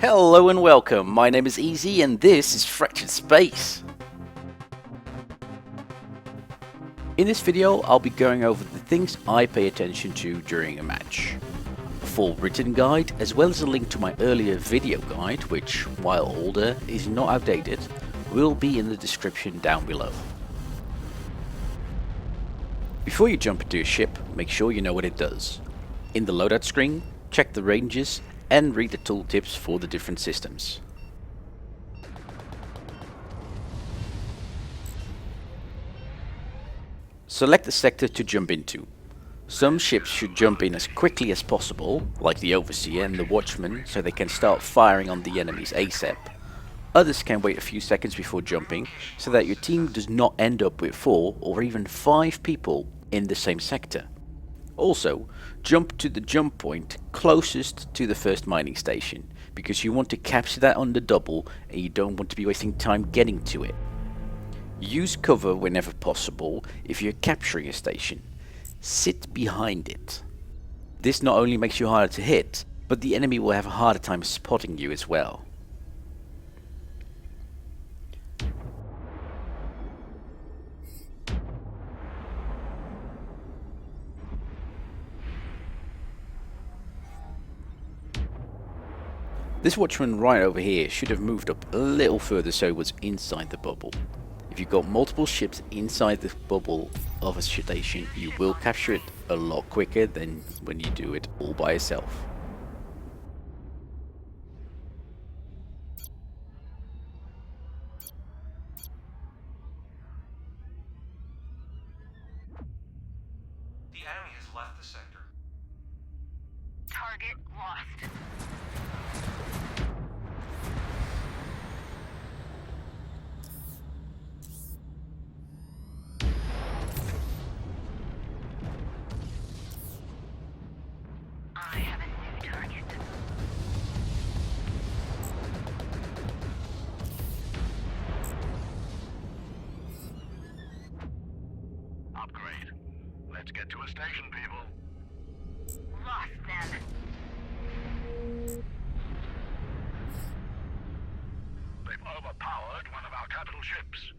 Hello and welcome, my name is EeZeE and this is Fractured Space. In this video I'll be going over the things I pay attention to during a match. A full written guide as well as a link to my earlier video guide, which, while older, is not outdated, will be in the description down below. Before you jump into a ship, make sure you know what it does. In the loadout screen, check the ranges and read the tooltips for the different systems. Select the sector to jump into. Some ships should jump in as quickly as possible, like the Overseer and the Watchman, so they can start firing on the enemies ASAP. Others can wait a few seconds before jumping, so that your team does not end up with 4 or even 5 people in the same sector. Also, jump to the jump point closest to the first mining station, because you want to capture that on the double and you don't want to be wasting time getting to it. Use cover whenever possible if you're capturing a station. Sit behind it. This not only makes you harder to hit, but the enemy will have a harder time spotting you as well. This Watchman right over here should have moved up a little further so it was inside the bubble. If you've got multiple ships inside the bubble of a station, you will capture it a lot quicker than when you do it all by yourself. The enemy has left the sector. Target lost. I have a new target. Upgrade. Let's get to a station, people. Lost them. They've overpowered one of our capital ships.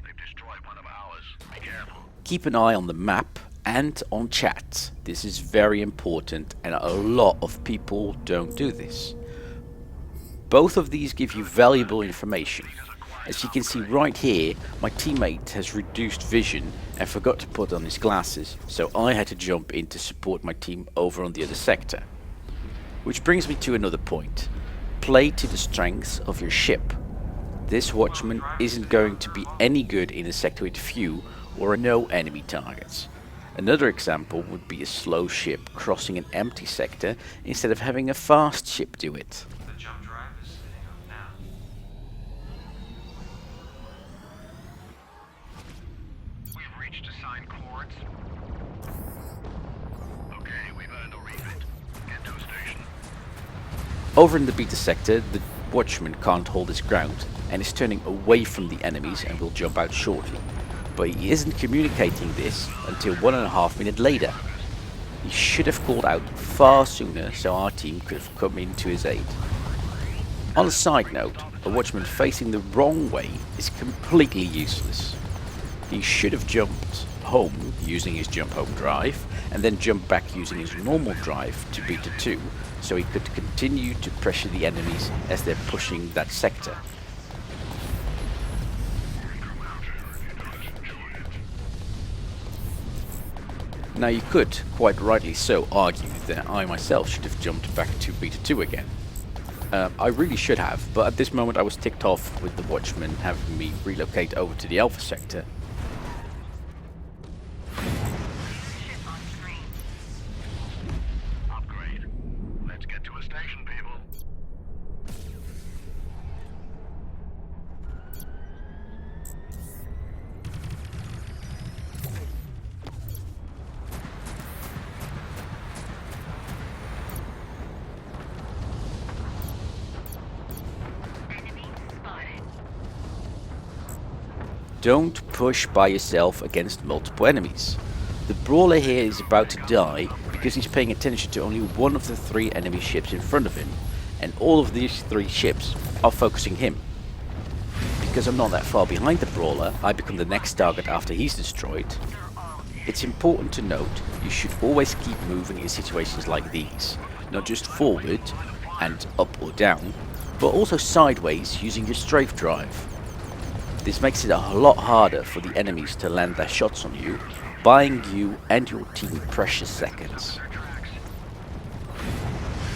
They've destroyed one of ours. Be careful. Keep an eye on the map and on chat. This is very important and a lot of people don't do this. Both of these give you valuable information. As you can see right here, my teammate has reduced vision and forgot to put on his glasses, so I had to jump in to support my team over on the other sector. Which brings me to another point. Play to the strengths of your ship. This Watchman isn't going to be any good in a sector with few or no enemy targets. Another example would be a slow ship crossing an empty sector instead of having a fast ship do it. The jump drive is sitting up now. We've reached assigned coords. Okay, we've earned a refit. Get to a station. Over in the beta sector, the Watchman can't hold his ground and is turning away from the enemies and will jump out shortly. But he isn't communicating this until 1.5 minutes later. He should have called out far sooner so our team could have come in to his aid. On a side note, a Watchman facing the wrong way is completely useless. He should have jumped home using his jump home drive and then jumped back using his normal drive to beta 2 so he could continue to pressure the enemies as they're pushing that sector. Now you could, quite rightly so, argue that I myself should have jumped back to beta 2 again. I really should have, but at this moment I was ticked off with the Watchman having me relocate over to the Alpha sector. Ship on screen. Upgrade. Let's get to a station, people. Don't push by yourself against multiple enemies. The brawler here is about to die because he's paying attention to only one of the 3 enemy ships in front of him, and all of these 3 ships are focusing him. Because I'm not that far behind the brawler, I become the next target after he's destroyed. It's important to note you should always keep moving in situations like these, not just forward and up or down, but also sideways using your strafe drive. This makes it a lot harder for the enemies to land their shots on you, buying you and your team precious seconds.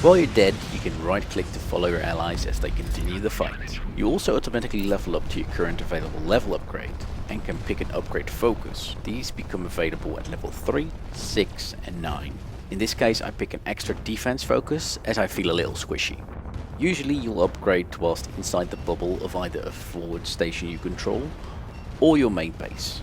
While you're dead, you can right click to follow your allies as they continue the fight. You also automatically level up to your current available level upgrade and can pick an upgrade focus. These become available at level 3, 6 and 9. In this case I pick an extra defense focus as I feel a little squishy. Usually you'll upgrade whilst inside the bubble of either a forward station you control or your main base.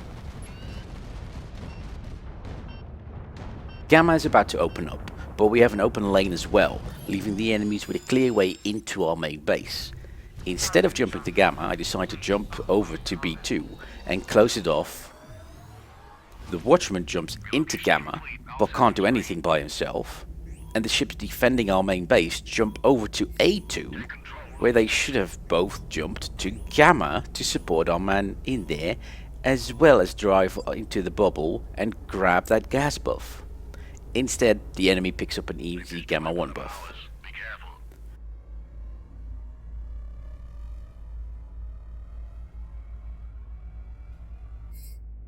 Gamma is about to open up, but we have an open lane as well, leaving the enemies with a clear way into our main base. Instead of jumping to Gamma, I decide to jump over to B2 and close it off. The Watchman jumps into Gamma, but can't do anything by himself, and the ships defending our main base jump over to A2, where they should have both jumped to Gamma to support our man in there, as well as drive into the bubble and grab that gas buff. Instead, the enemy picks up an EeZeE Gamma 1 buff. Be careful.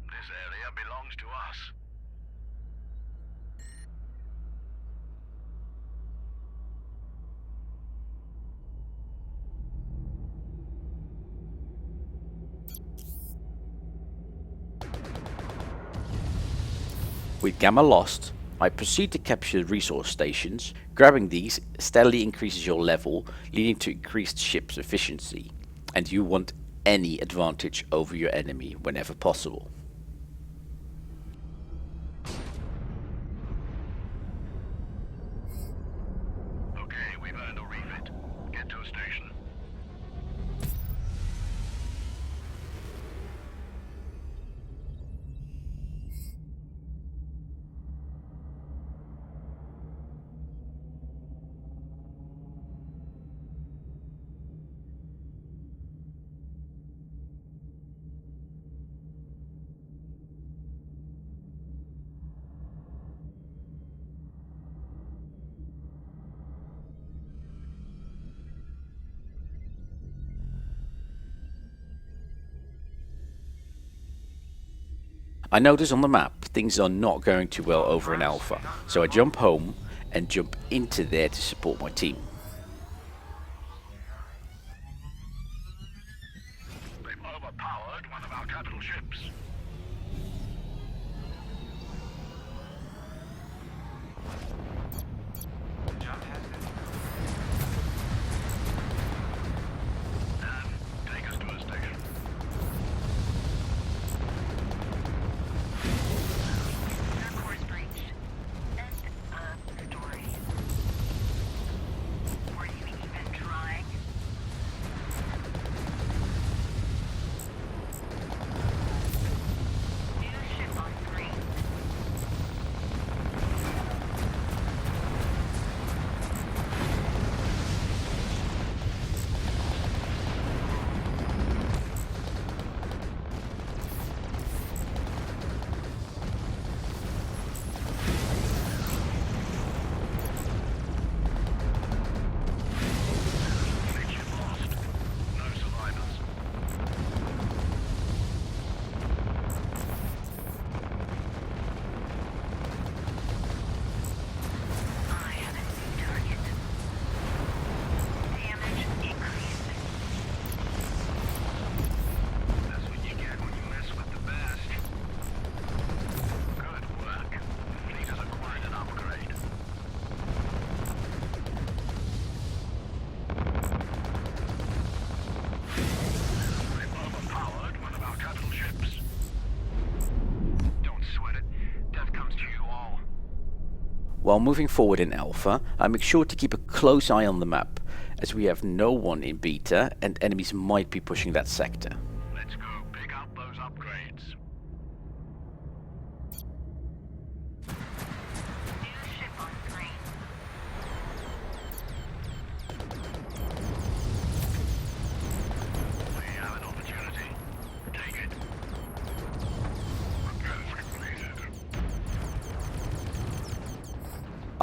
This area belongs to us. With Gamma lost, I proceed to capture resource stations. Grabbing these steadily increases your level, leading to increased ship's efficiency, and you want any advantage over your enemy whenever possible. Okay, we've earned a refit. Get to a station. I notice on the map things are not going too well over in Alpha, so I jump home and jump into there to support my team. They've overpowered one of our capital ships. Take us to a station. Your course breached. End of story. Were you even trying? New ship on screen. Big ship lost. No survivors. I have a new target. Damage increased. That's what you get when you mess with the best. Good work. The fleet has acquired an upgrade. They've overpowered one of our capital ships. Don't sweat it. Death comes to you all. While moving forward in Alpha, I make sure to keep a close eye on the map, as we have no one in Beta and enemies might be pushing that sector. Let's go pick up those upgrades.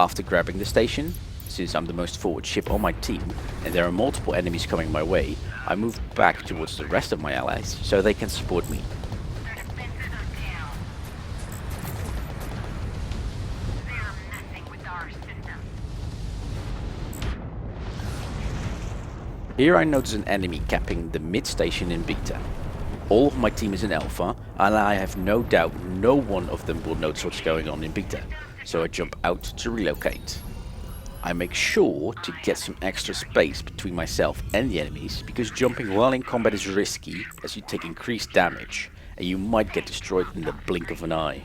After grabbing the station, since I'm the most forward ship on my team and there are multiple enemies coming my way, I move back towards the rest of my allies so they can support me. Their defenses are down. They're messing with our system. Here I notice an enemy capping the mid station in beta. All of my team is in alpha, and I have no doubt no one of them will notice what's going on in beta, so I jump out to relocate. I make sure to get some extra space between myself and the enemies, because jumping while in combat is risky as you take increased damage and you might get destroyed in the blink of an eye.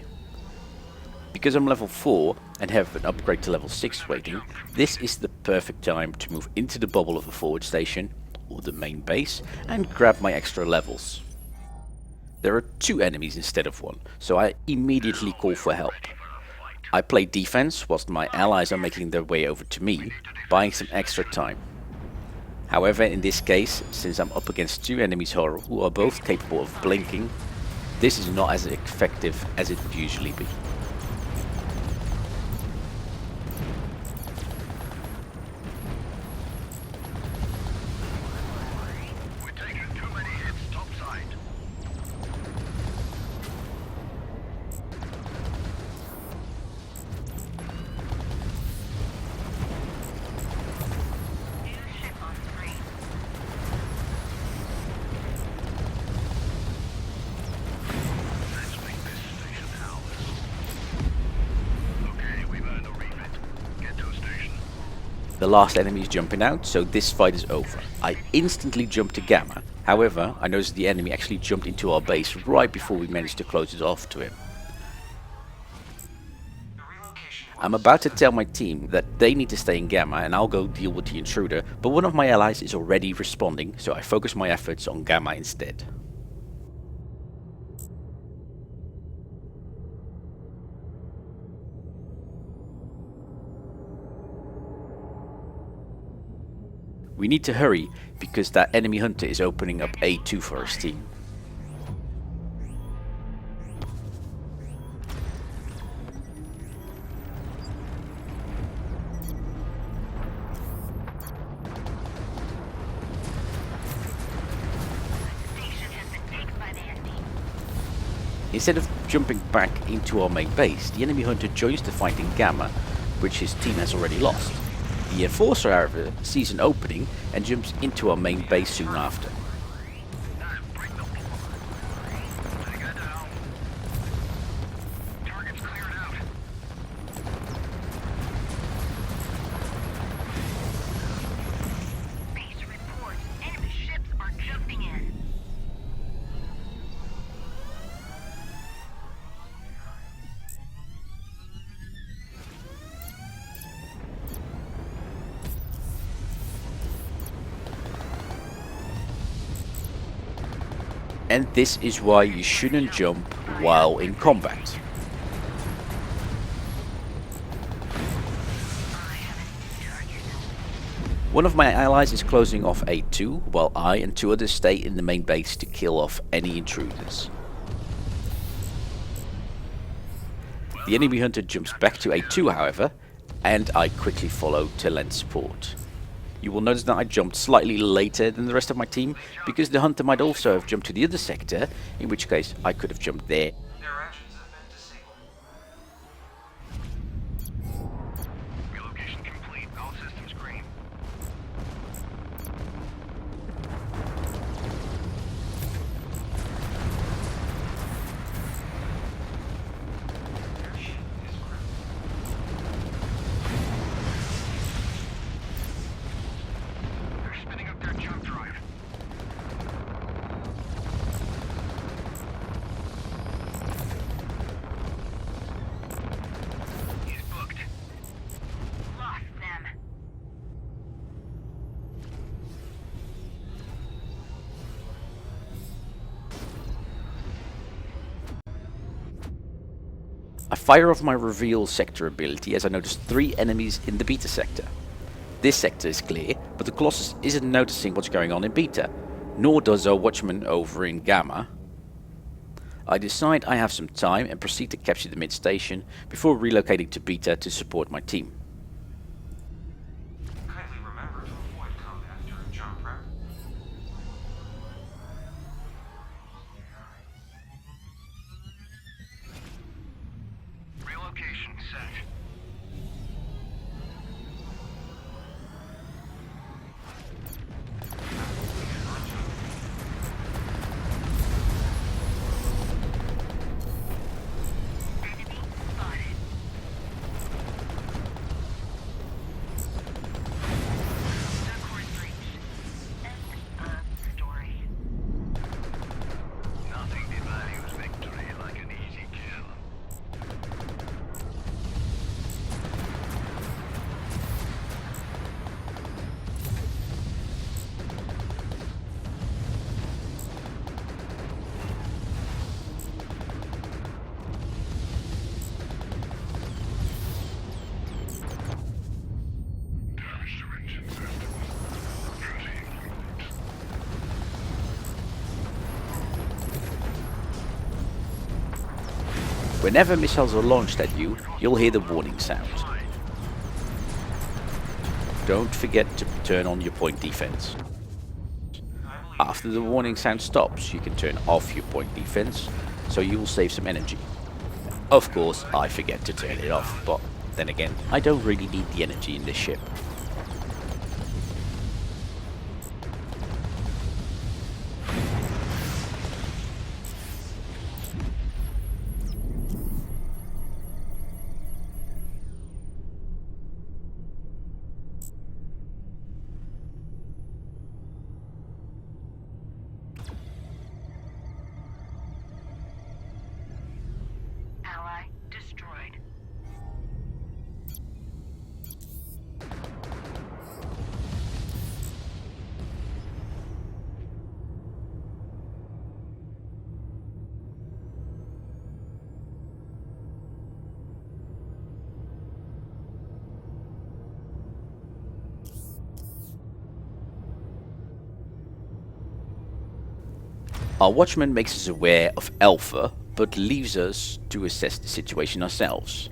Because I'm level 4 and have an upgrade to level 6 waiting, this is the perfect time to move into the bubble of the forward station or the main base and grab my extra levels. There are 2 enemies instead of 1, so I immediately call for help. I play defense whilst my allies are making their way over to me, buying some extra time. However, in this case, since I'm up against 2 enemies who are both capable of blinking, this is not as effective as it would usually be. We're taking too many hits topside. New ship on screen. Let's make this station ours. Okay, we've earned a refit. Get to a station. The last enemy is jumping out, so this fight is over. I instantly jump to Gamma. However, I noticed the enemy actually jumped into our base right before we managed to close it off to him. I'm about to tell my team that they need to stay in Gamma and I'll go deal with the intruder, but one of my allies is already responding, so I focus my efforts on Gamma instead. We need to hurry because that enemy hunter is opening up A2 for his team. Station has been taken by the enemy. Instead of jumping back into our main base, the enemy hunter joins the fight in Gamma, which his team has already lost. The Enforcer, however, sees an opening and jumps into our main base soon after. Now, bring the take her down. Target's cleared out. Base reports. Enemy ships are jumping in. And this is why you shouldn't jump while in combat. One of my allies is closing off A2, while I and 2 others stay in the main base to kill off any intruders. The enemy hunter jumps back to A2 however, and I quickly follow to lend support. You will notice that I jumped slightly later than the rest of my team, because the hunter might also have jumped to the other sector, in which case I could have jumped there. Their actions have been disabled. Relocation complete. All systems green. Their ship is crippled. They're spinning up their jump drive. He's booked. Lost them. I fire off my reveal sector ability as I notice 3 enemies in the beta sector. This sector is clear, but the Colossus isn't noticing what's going on in beta, nor does our watchman over in Gamma. I decide I have some time and proceed to capture the mid station before relocating to beta to support my team. Whenever missiles are launched at you, you'll hear the warning sound. Don't forget to turn on your point defense. After the warning sound stops, you can turn off your point defense, so you will save some energy. Of course, I forget to turn it off, but then again, I don't really need the energy in this ship. Ally destroyed. Our watchman makes us aware of Alpha, but leaves us to assess the situation ourselves.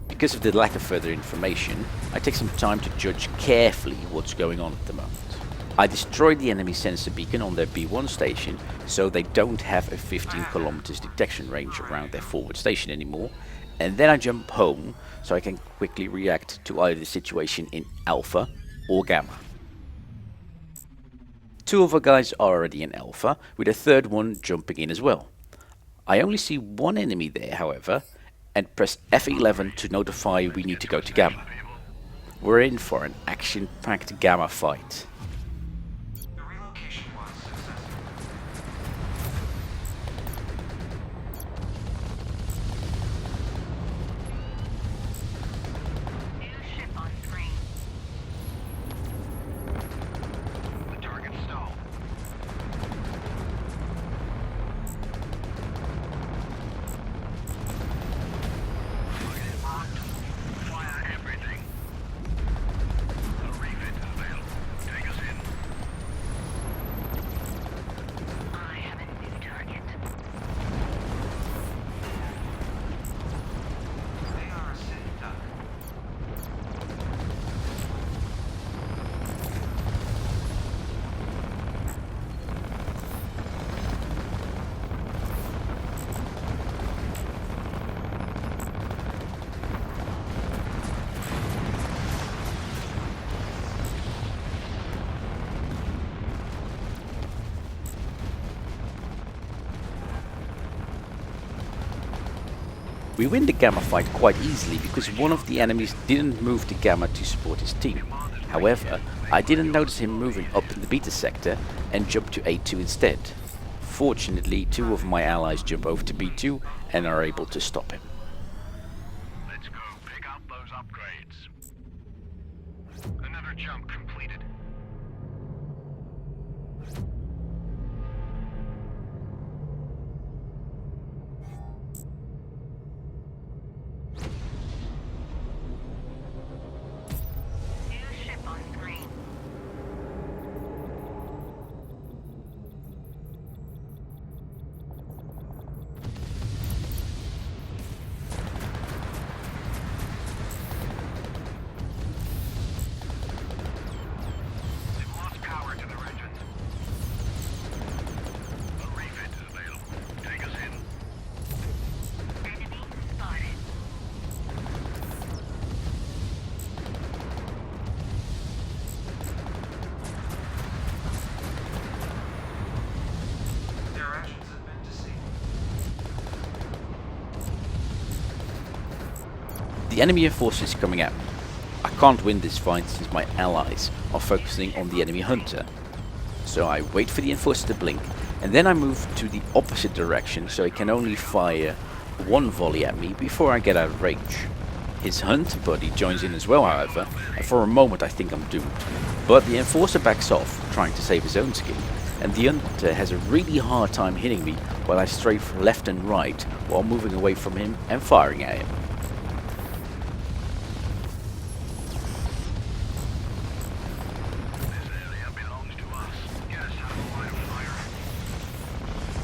Because of the lack of further information, I take some time to judge carefully what's going on at the moment. I destroyed the enemy sensor beacon on their B1 station, so they don't have a 15 kilometers detection range around their forward station anymore, and then I jump home so I can quickly react to either the situation in Alpha or Gamma. Two of our guys are already in Alpha, with a third one jumping in as well. I only see one enemy there, however, and press F11 to notify we need to go to Gamma. We're in for an action-packed Gamma fight. The relocation was successful. New ship on screen. The target stalled. Target locked. Fire everything. The refit is available. Take us in. I have a new target. They are a sitting duck. We win the Gamma fight quite easily because one of the enemies didn't move to Gamma to support his team. However, I didn't notice him moving up in the Beta sector and jumped to A2 instead. Fortunately, two of my allies jump over to B2 and are able to stop him. Let's go pick up those upgrades. Another jump completed. New ship on screen. They've lost power to their engines. The refit is available. Take us in. Enemy spotted. Their actions have been disabled. The enemy enforcer is coming at me. I can't win this fight since my allies are focusing on the enemy hunter. So I wait for the enforcer to blink, and then I move to the opposite direction so he can only fire one volley at me before I get out of range. His hunter buddy joins in as well, however, and for a moment I think I'm doomed. But the enforcer backs off, trying to save his own skin, and the hunter has a really hard time hitting me while I strafe left and right while moving away from him and firing at him. This area belongs to us. Get us out of the line of fire.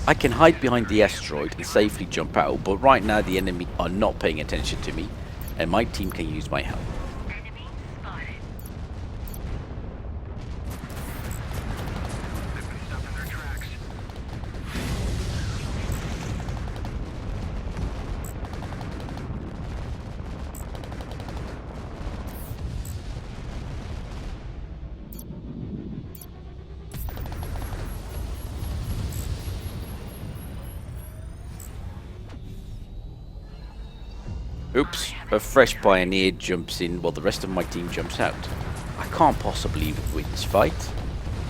I can hide behind the asteroid and safely jump out, but right now the enemy are not paying attention to me, and my team can use my help. Enemy spotted. They've been stopped in their tracks. Oops, a fresh pioneer jumps in while the rest of my team jumps out. I can't possibly win this fight.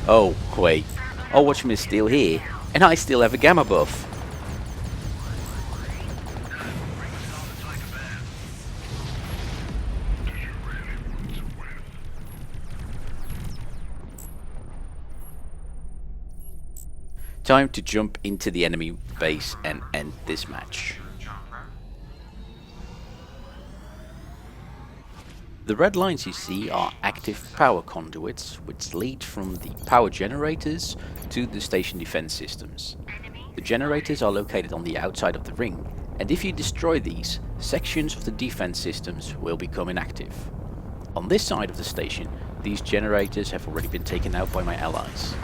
Oh, wait. Our watchman is still here, and I still have a gamma buff. Time to jump into the enemy base and end this match. Jumper. The red lines you see are active power conduits which lead from the power generators to the station defense systems. The generators are located on the outside of the ring, and if you destroy these, sections of the defense systems will become inactive. On this side of the station, these generators have already been taken out by my allies.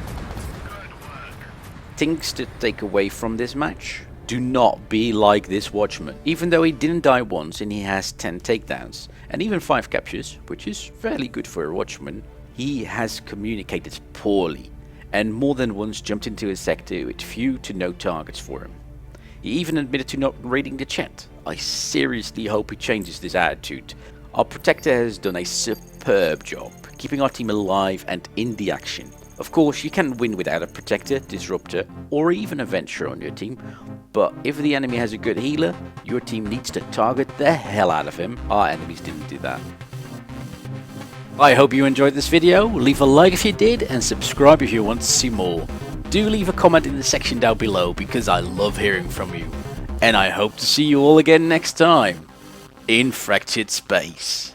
Things to take away from this match: do not be like this watchman. Even though he didn't die once and he has 10 takedowns and even 5 captures, which is fairly good for a watchman, he has communicated poorly and more than once jumped into a sector with few to no targets for him. He even admitted to not reading the chat. I seriously hope he changes this attitude. Our protector has done a superb job, keeping our team alive and in the action. Of course, you can win without a protector, disruptor, or even a venture on your team, but if the enemy has a good healer, your team needs to target the hell out of him. Our enemies didn't do that. I hope you enjoyed this video. Leave a like if you did, and subscribe if you want to see more. Do leave a comment in the section down below, because I love hearing from you. And I hope to see you all again next time in Fractured Space.